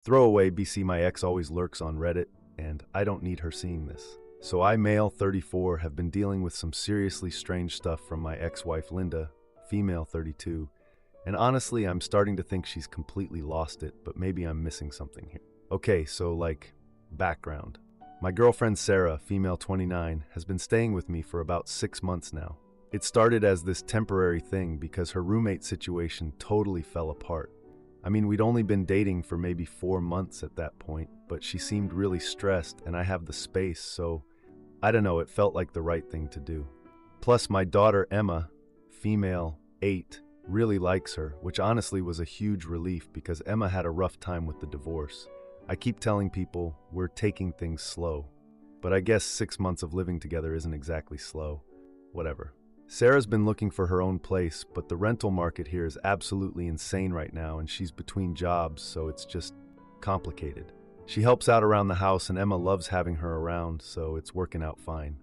Throwaway BC, my ex always lurks on Reddit, and I don't need her seeing this. So I, male 34, have been dealing with some seriously strange stuff from my ex-wife Linda, female 32, and honestly, I'm starting to think she's completely lost it, but maybe I'm missing something here. Okay, so background. My girlfriend Sarah, female 29, has been staying with me for about 6 months now. It started as this temporary thing because her roommate situation totally fell apart. I mean, we'd only been dating for maybe 4 months at that point, but she seemed really stressed and I have the space, so I don't know, it felt like the right thing to do. Plus, my daughter Emma, female 8, really likes her, which honestly was a huge relief because Emma had a rough time with the divorce. I keep telling people we're taking things slow, but I guess 6 months of living together isn't exactly slow. Whatever. Sarah's been looking for her own place, but the rental market here is absolutely insane right now and she's between jobs, so it's just complicated. She helps out around the house and Emma loves having her around, so it's working out fine.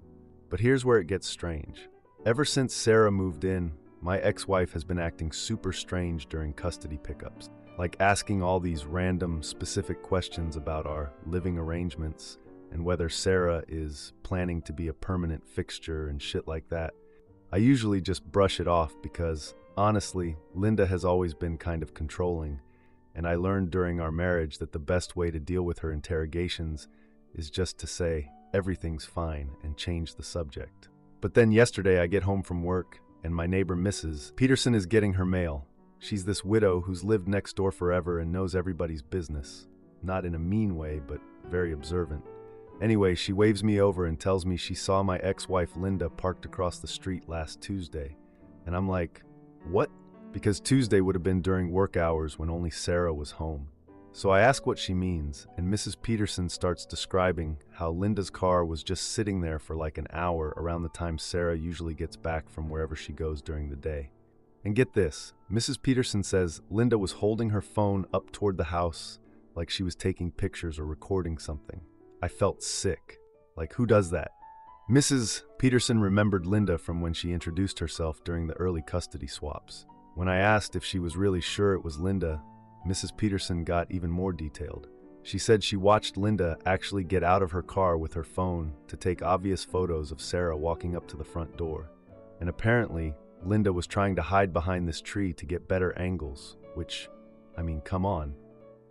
But here's where it gets strange. Ever since Sarah moved in, my ex-wife has been acting super strange during custody pickups, like asking all these random, specific questions about our living arrangements and whether Sarah is planning to be a permanent fixture and shit like that. I usually just brush it off because, honestly, Linda has always been kind of controlling, and I learned during our marriage that the best way to deal with her interrogations is just to say, everything's fine, and change the subject. But then yesterday I get home from work, and my neighbor Mrs. Peterson is getting her mail. She's this widow who's lived next door forever and knows everybody's business. Not in a mean way, but very observant. Anyway, she waves me over and tells me she saw my ex-wife Linda parked across the street last Tuesday. And I'm like, what? Because Tuesday would have been during work hours when only Sarah was home. So I ask what she means, and Mrs. Peterson starts describing how Linda's car was just sitting there for like an hour around the time Sarah usually gets back from wherever she goes during the day. And get this, Mrs. Peterson says Linda was holding her phone up toward the house like she was taking pictures or recording something. I felt sick. Like, who does that? Mrs. Peterson remembered Linda from when she introduced herself during the early custody swaps. When I asked if she was really sure it was Linda, Mrs. Peterson got even more detailed. She said she watched Linda actually get out of her car with her phone to take obvious photos of Sarah walking up to the front door. And apparently, Linda was trying to hide behind this tree to get better angles, which, I mean, come on.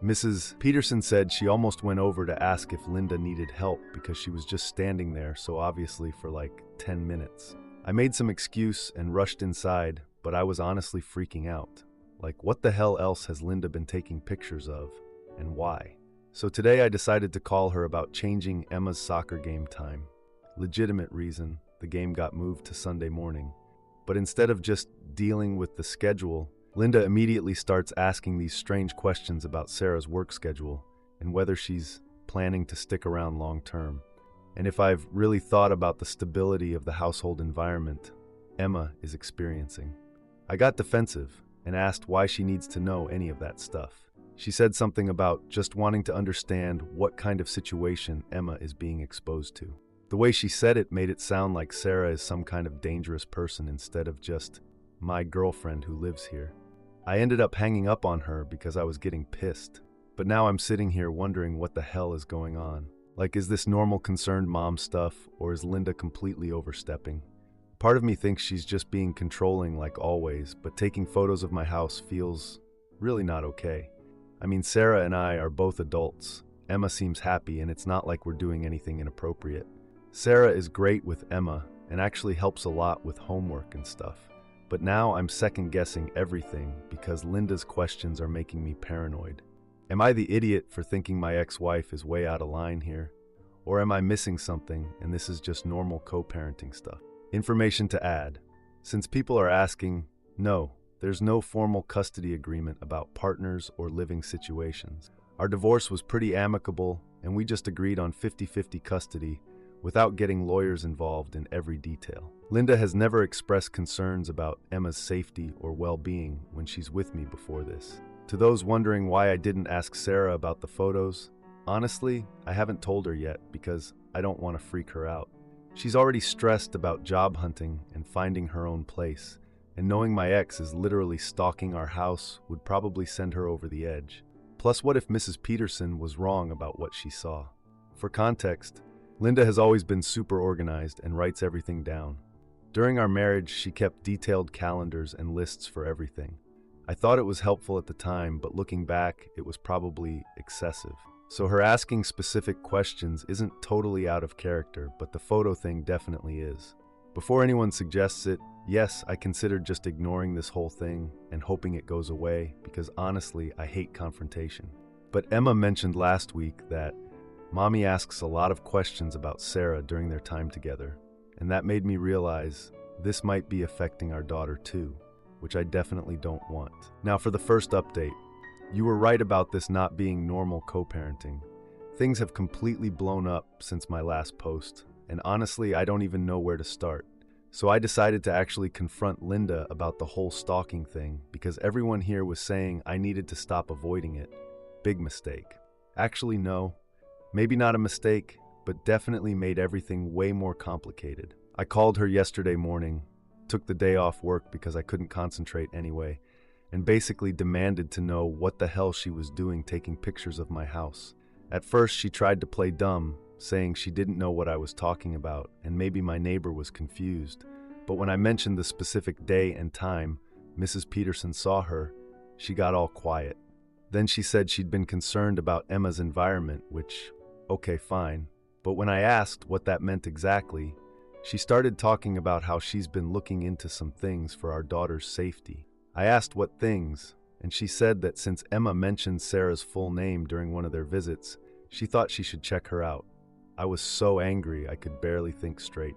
Mrs. Peterson said she almost went over to ask if Linda needed help because she was just standing there so obviously for like 10 minutes. I made some excuse and rushed inside, but I was honestly freaking out. Like, what the hell else has Linda been taking pictures of, and why? So today I decided to call her about changing Emma's soccer game time. Legitimate reason, the game got moved to Sunday morning. But instead of just dealing with the schedule, Linda immediately starts asking these strange questions about Sarah's work schedule and whether she's planning to stick around long term, and if I've really thought about the stability of the household environment Emma is experiencing. I got defensive and asked why she needs to know any of that stuff. She said something about just wanting to understand what kind of situation Emma is being exposed to. The way she said it made it sound like Sarah is some kind of dangerous person instead of just my girlfriend who lives here. I ended up hanging up on her because I was getting pissed. But now I'm sitting here wondering what the hell is going on. Like, is this normal concerned mom stuff, or is Linda completely overstepping? Part of me thinks she's just being controlling like always, but taking photos of my house feels really not okay. I mean, Sarah and I are both adults. Emma seems happy, and it's not like we're doing anything inappropriate. Sarah is great with Emma and actually helps a lot with homework and stuff. But now I'm second-guessing everything because Linda's questions are making me paranoid. Am I the idiot for thinking my ex-wife is way out of line here? Or am I missing something and this is just normal co-parenting stuff? Information to add. Since people are asking, no, there's no formal custody agreement about partners or living situations. Our divorce was pretty amicable and we just agreed on 50-50 custody without getting lawyers involved in every detail. Linda has never expressed concerns about Emma's safety or well-being when she's with me before this. To those wondering why I didn't ask Sarah about the photos, honestly, I haven't told her yet because I don't want to freak her out. She's already stressed about job hunting and finding her own place, and knowing my ex is literally stalking our house would probably send her over the edge. Plus, what if Mrs. Peterson was wrong about what she saw? For context, Linda has always been super organized and writes everything down. During our marriage, she kept detailed calendars and lists for everything. I thought it was helpful at the time, but looking back, it was probably excessive. So her asking specific questions isn't totally out of character, but the photo thing definitely is. Before anyone suggests it, yes, I considered just ignoring this whole thing and hoping it goes away, because honestly, I hate confrontation. But Emma mentioned last week that Mommy asks a lot of questions about Sarah during their time together, and that made me realize this might be affecting our daughter too, which I definitely don't want. Now for the first update. You were right about this not being normal co-parenting. Things have completely blown up since my last post, and honestly, I don't even know where to start. So I decided to actually confront Linda about the whole stalking thing because everyone here was saying I needed to stop avoiding it. Big mistake. Actually, no. Maybe not a mistake, but definitely made everything way more complicated. I called her yesterday morning, took the day off work because I couldn't concentrate anyway, and basically demanded to know what the hell she was doing taking pictures of my house. At first, she tried to play dumb, saying she didn't know what I was talking about and maybe my neighbor was confused. But when I mentioned the specific day and time Mrs. Peterson saw her, she got all quiet. Then she said she'd been concerned about Emma's environment, which, okay, fine. But when I asked what that meant exactly, she started talking about how she's been looking into some things for our daughter's safety. I asked what things, and she said that since Emma mentioned Sarah's full name during one of their visits, she thought she should check her out. I was so angry I could barely think straight.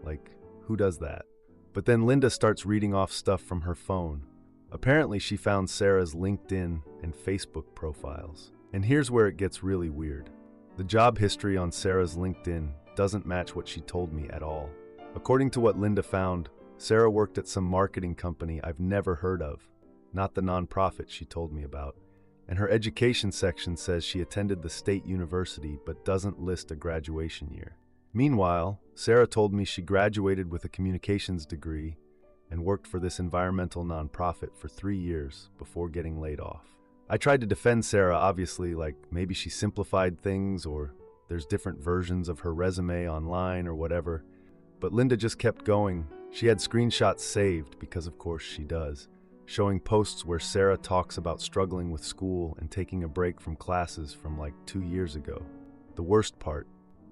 Like, who does that? But then Linda starts reading off stuff from her phone. Apparently she found Sarah's LinkedIn and Facebook profiles. And here's where it gets really weird. The job history on Sarah's LinkedIn doesn't match what she told me at all. According to what Linda found, Sarah worked at some marketing company I've never heard of, not the nonprofit she told me about. And her education section says she attended the state university but doesn't list a graduation year. Meanwhile, Sarah told me she graduated with a communications degree and worked for this environmental nonprofit for 3 years before getting laid off. I tried to defend Sarah, obviously, like maybe she simplified things or there's different versions of her resume online or whatever. But Linda just kept going. She had screenshots saved, because of course she does, showing posts where Sarah talks about struggling with school and taking a break from classes from like 2 years ago. The worst part,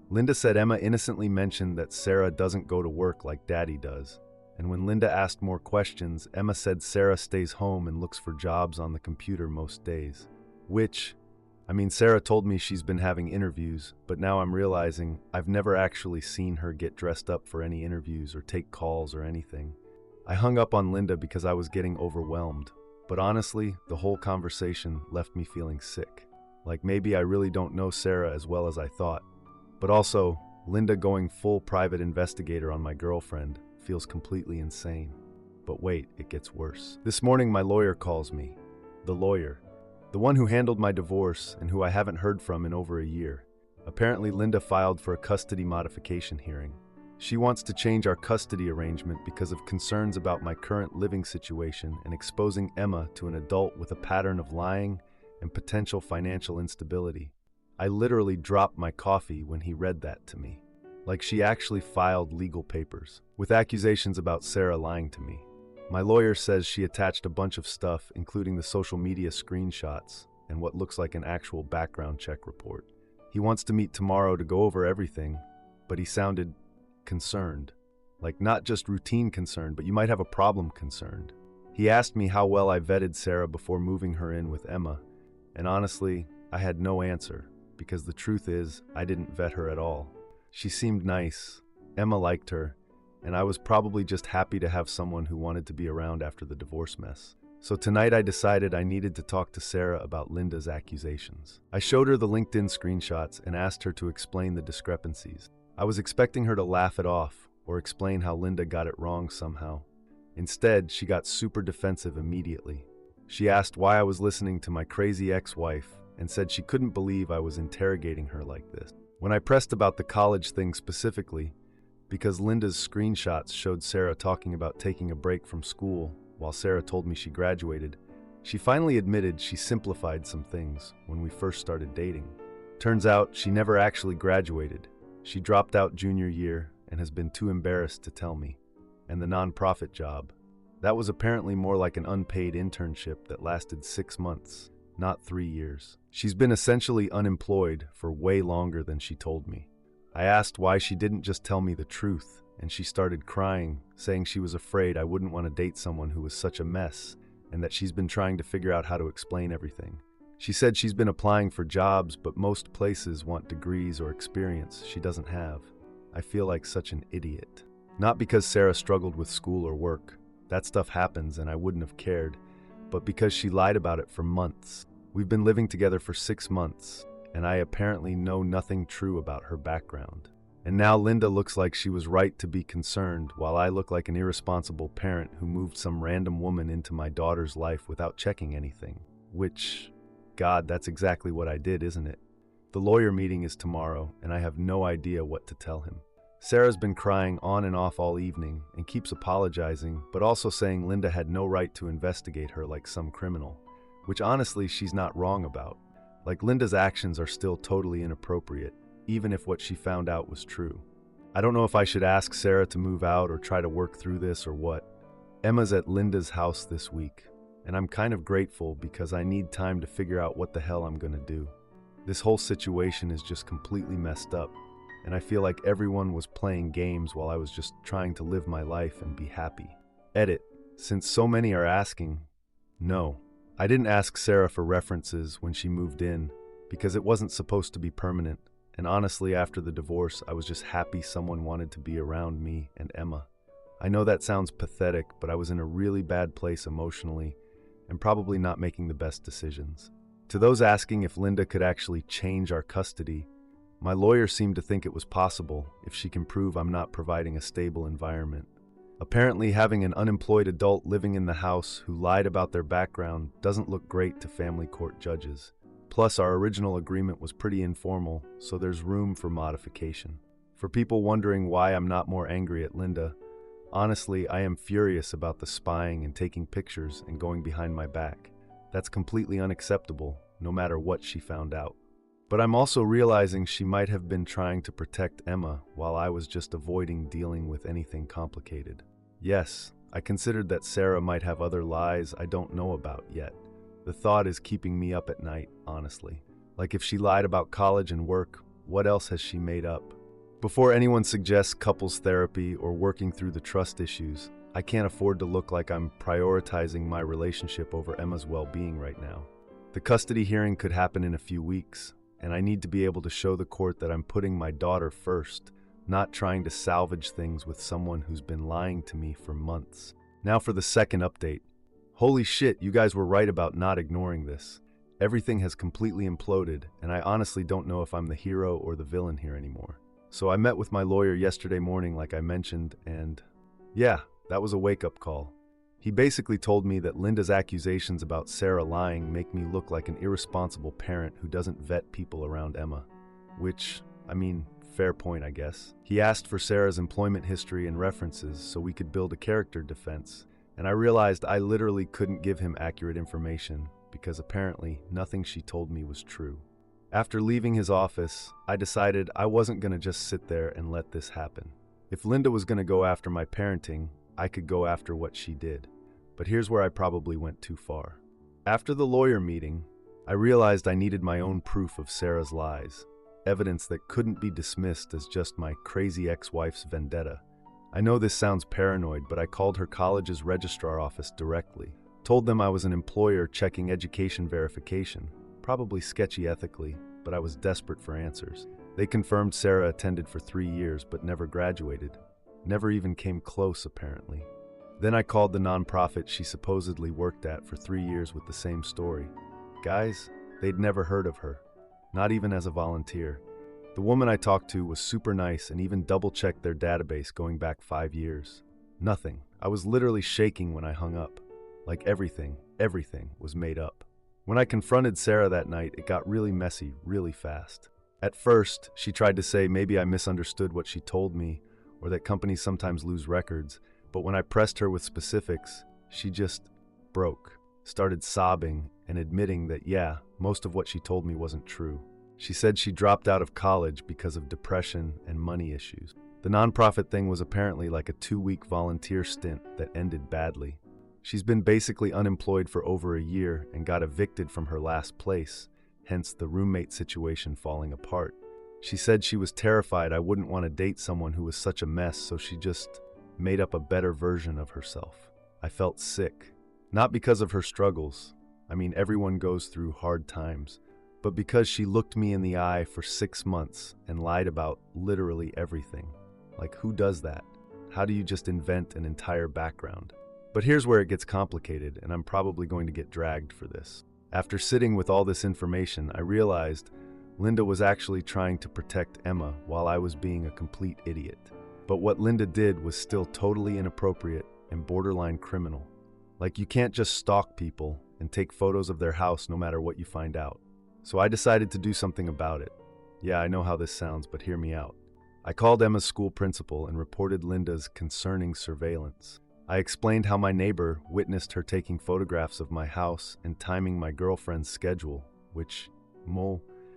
Linda said Emma innocently mentioned that Sarah doesn't go to work like Daddy does. And when Linda asked more questions, Emma said Sarah stays home and looks for jobs on the computer most days. Which, Sarah told me she's been having interviews, but now I'm realizing I've never actually seen her get dressed up for any interviews or take calls or anything. I hung up on Linda because I was getting overwhelmed, but honestly, the whole conversation left me feeling sick. Like maybe I really don't know Sarah as well as I thought. But also, Linda going full private investigator on my girlfriend feels completely insane. But wait, it gets worse. This morning my lawyer calls me. The lawyer. The one who handled my divorce and who I haven't heard from in over a year. Apparently Linda filed for a custody modification hearing. She wants to change our custody arrangement because of concerns about my current living situation and exposing Emma to an adult with a pattern of lying and potential financial instability. I literally dropped my coffee when he read that to me. Like she actually filed legal papers, with accusations about Sarah lying to me. My lawyer says she attached a bunch of stuff, including the social media screenshots and what looks like an actual background check report. He wants to meet tomorrow to go over everything, but he sounded concerned. Like not just routine concerned, but you might have a problem concerned. He asked me how well I vetted Sarah before moving her in with Emma, and honestly, I had no answer, because the truth is, I didn't vet her at all. She seemed nice, Emma liked her, and I was probably just happy to have someone who wanted to be around after the divorce mess. So tonight I decided I needed to talk to Sarah about Linda's accusations. I showed her the LinkedIn screenshots and asked her to explain the discrepancies. I was expecting her to laugh it off or explain how Linda got it wrong somehow. Instead, she got super defensive immediately. She asked why I was listening to my crazy ex-wife and said she couldn't believe I was interrogating her like this. When I pressed about the college thing specifically, because Linda's screenshots showed Sarah talking about taking a break from school while Sarah told me she graduated, She finally admitted she simplified some things when we first started dating. Turns out she never actually graduated. She dropped out junior year and has been too embarrassed to tell me. And the nonprofit job, that was apparently more like an unpaid internship that lasted 6 months, not 3 years. She's been essentially unemployed for way longer than she told me. I asked why she didn't just tell me the truth, and she started crying, saying she was afraid I wouldn't want to date someone who was such a mess, and that she's been trying to figure out how to explain everything. She said she's been applying for jobs, but most places want degrees or experience she doesn't have. I feel like such an idiot. Not because Sarah struggled with school or work. That stuff happens and I wouldn't have cared, but because she lied about it for months. We've been living together for 6 months, and I apparently know nothing true about her background. And now Linda looks like she was right to be concerned, while I look like an irresponsible parent who moved some random woman into my daughter's life without checking anything. Which, God, that's exactly what I did, isn't it? The lawyer meeting is tomorrow, and I have no idea what to tell him. Sarah's been crying on and off all evening and keeps apologizing, but also saying Linda had no right to investigate her like some criminal, which honestly she's not wrong about. Like, Linda's actions are still totally inappropriate, even if what she found out was true. I don't know if I should ask Sarah to move out or try to work through this or what. Emma's at Linda's house this week, and I'm kind of grateful because I need time to figure out what the hell I'm gonna do. This whole situation is just completely messed up, and I feel like everyone was playing games while I was just trying to live my life and be happy. Edit. Since so many are asking, no. I didn't ask Sarah for references when she moved in because it wasn't supposed to be permanent, and honestly after the divorce I was just happy someone wanted to be around me and Emma. I know that sounds pathetic, but I was in a really bad place emotionally and probably not making the best decisions. To those asking if Linda could actually change our custody, my lawyer seemed to think it was possible if she can prove I'm not providing a stable environment. Apparently, having an unemployed adult living in the house who lied about their background doesn't look great to family court judges. Plus, our original agreement was pretty informal, so there's room for modification. For people wondering why I'm not more angry at Linda, honestly, I am furious about the spying and taking pictures and going behind my back. That's completely unacceptable, no matter what she found out. But I'm also realizing she might have been trying to protect Emma while I was just avoiding dealing with anything complicated. Yes, I considered that Sarah might have other lies I don't know about yet. The thought is keeping me up at night, honestly. Like, if she lied about college and work, what else has she made up? Before anyone suggests couples therapy or working through the trust issues, I can't afford to look like I'm prioritizing my relationship over Emma's well-being right now. The custody hearing could happen in a few weeks, and I need to be able to show the court that I'm putting my daughter first, not trying to salvage things with someone who's been lying to me for months. Now for the second update. Holy shit, you guys were right about not ignoring this. Everything has completely imploded, and I honestly don't know if I'm the hero or the villain here anymore. So I met with my lawyer yesterday morning, like I mentioned, and yeah, that was a wake-up call. He basically told me that Linda's accusations about Sarah lying make me look like an irresponsible parent who doesn't vet people around Emma. Which, I mean, fair point, I guess. He asked for Sarah's employment history and references so we could build a character defense, and I realized I literally couldn't give him accurate information because apparently nothing she told me was true. After leaving his office, I decided I wasn't going to just sit there and let this happen. If Linda was going to go after my parenting, I could go after what she did. But here's where I probably went too far. After the lawyer meeting, I realized I needed my own proof of Sarah's lies, evidence that couldn't be dismissed as just my crazy ex-wife's vendetta. I know this sounds paranoid, but I called her college's registrar office directly, told them I was an employer checking education verification, probably sketchy ethically, but I was desperate for answers. They confirmed Sarah attended for 3 years but never graduated. Never even came close, apparently. Then I called the nonprofit she supposedly worked at for 3 years with the same story. Guys, they'd never heard of her, not even as a volunteer. The woman I talked to was super nice and even double-checked their database going back 5 years. Nothing. I was literally shaking when I hung up. Like everything was made up. When I confronted Sarah that night, it got really messy really fast. At first, she tried to say maybe I misunderstood what she told me, or that companies sometimes lose records, but when I pressed her with specifics, she just broke. started sobbing and admitting that, yeah, most of what she told me wasn't true. She said she dropped out of college because of depression and money issues. The nonprofit thing was apparently like a 2-week volunteer stint that ended badly. She's been basically unemployed for over a year and got evicted from her last place, hence the roommate situation falling apart. She said she was terrified I wouldn't want to date someone who was such a mess, so she just made up a better version of herself. I felt sick. Not because of her struggles. I mean, everyone goes through hard times. But because she looked me in the eye for 6 months and lied about literally everything. Like, who does that? How do you just invent an entire background? But here's where it gets complicated, and I'm probably going to get dragged for this. After sitting with all this information, I realized Linda was actually trying to protect Emma while I was being a complete idiot. But what Linda did was still totally inappropriate and borderline criminal. Like, you can't just stalk people and take photos of their house no matter what you find out. So I decided to do something about it. Yeah, I know how this sounds, but hear me out. I called Emma's school principal and reported Linda's concerning surveillance. I explained how my neighbor witnessed her taking photographs of my house and timing my girlfriend's schedule, which,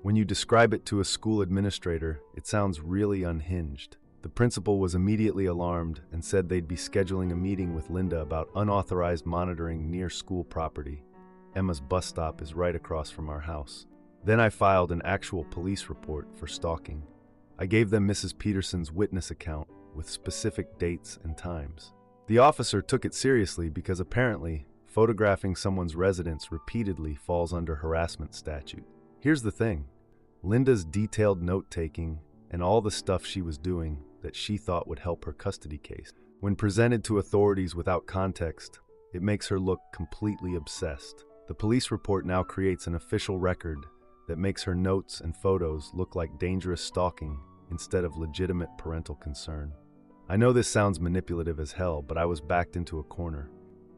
when you describe it to a school administrator, it sounds really unhinged. The principal was immediately alarmed and said they'd be scheduling a meeting with Linda about unauthorized monitoring near school property. Emma's bus stop is right across from our house. Then I filed an actual police report for stalking. I gave them Mrs. Peterson's witness account with specific dates and times. The officer took it seriously because apparently photographing someone's residence repeatedly falls under harassment statute. Here's the thing. Linda's detailed note-taking and all the stuff she was doing that she thought would help her custody case. When presented to authorities without context, it makes her look completely obsessed. The police report now creates an official record that makes her notes and photos look like dangerous stalking instead of legitimate parental concern. I know this sounds manipulative as hell, but I was backed into a corner.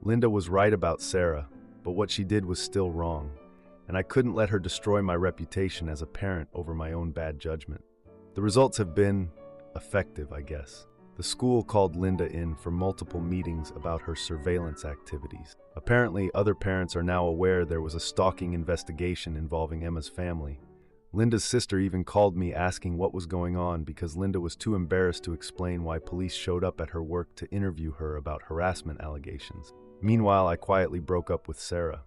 Linda was right about Sarah, but what she did was still wrong, and I couldn't let her destroy my reputation as a parent over my own bad judgment. The results have been effective, I guess. The school called Linda in for multiple meetings about her surveillance activities. Apparently, other parents are now aware there was a stalking investigation involving Emma's family. Linda's sister even called me asking what was going on because Linda was too embarrassed to explain why police showed up at her work to interview her about harassment allegations. Meanwhile, I quietly broke up with Sarah.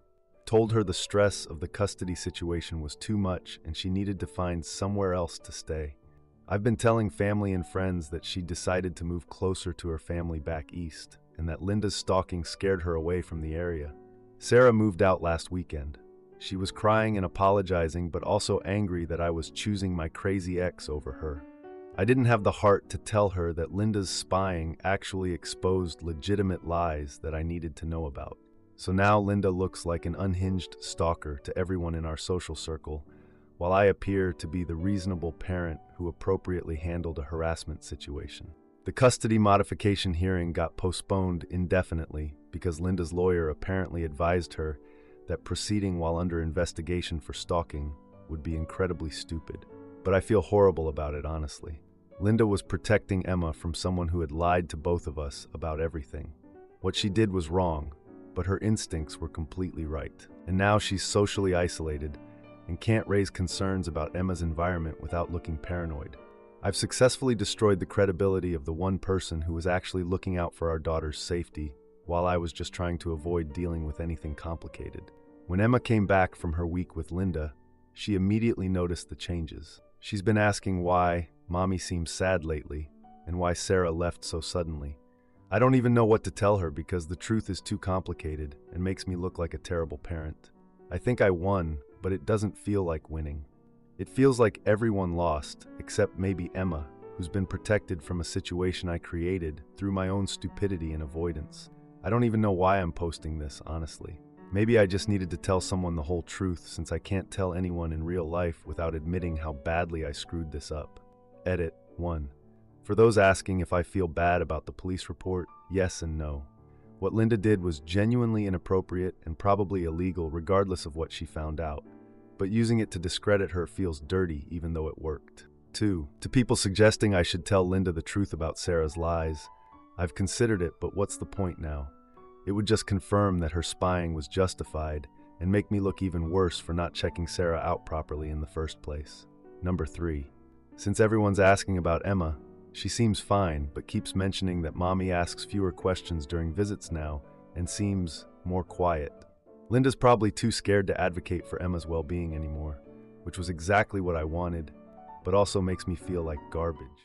Told her the stress of the custody situation was too much and she needed to find somewhere else to stay. I've been telling family and friends that she decided to move closer to her family back east, and that Linda's stalking scared her away from the area. Sarah moved out last weekend. She was crying and apologizing, but also angry that I was choosing my crazy ex over her. I didn't have the heart to tell her that Linda's spying actually exposed legitimate lies that I needed to know about. So now Linda looks like an unhinged stalker to everyone in our social circle, while I appear to be the reasonable parent who appropriately handled a harassment situation. The custody modification hearing got postponed indefinitely because Linda's lawyer apparently advised her that proceeding while under investigation for stalking would be incredibly stupid. But I feel horrible about it, honestly. Linda was protecting Emma from someone who had lied to both of us about everything. What she did was wrong, but her instincts were completely right. And now she's socially isolated and can't raise concerns about Emma's environment without looking paranoid. I've successfully destroyed the credibility of the one person who was actually looking out for our daughter's safety, while I was just trying to avoid dealing with anything complicated. When Emma came back from her week with Linda, she immediately noticed the changes. She's been asking why Mommy seems sad lately, and why Sarah left so suddenly. I don't even know what to tell her because the truth is too complicated and makes me look like a terrible parent. I think I won, but it doesn't feel like winning. It feels like everyone lost, except maybe Emma, who's been protected from a situation I created through my own stupidity and avoidance. I don't even know why I'm posting this, honestly. Maybe I just needed to tell someone the whole truth since I can't tell anyone in real life without admitting how badly I screwed this up. Edit 1. For those asking if I feel bad about the police report, yes and no. What Linda did was genuinely inappropriate and probably illegal regardless of what she found out. But using it to discredit her feels dirty even though it worked. 2. To people suggesting I should tell Linda the truth about Sarah's lies, I've considered it, but what's the point now? It would just confirm that her spying was justified and make me look even worse for not checking Sarah out properly in the first place. Number 3. Since everyone's asking about Emma, she seems fine, but keeps mentioning that mommy asks fewer questions during visits now and seems more quiet. Linda's probably too scared to advocate for Emma's well-being anymore, which was exactly what I wanted, but also makes me feel like garbage.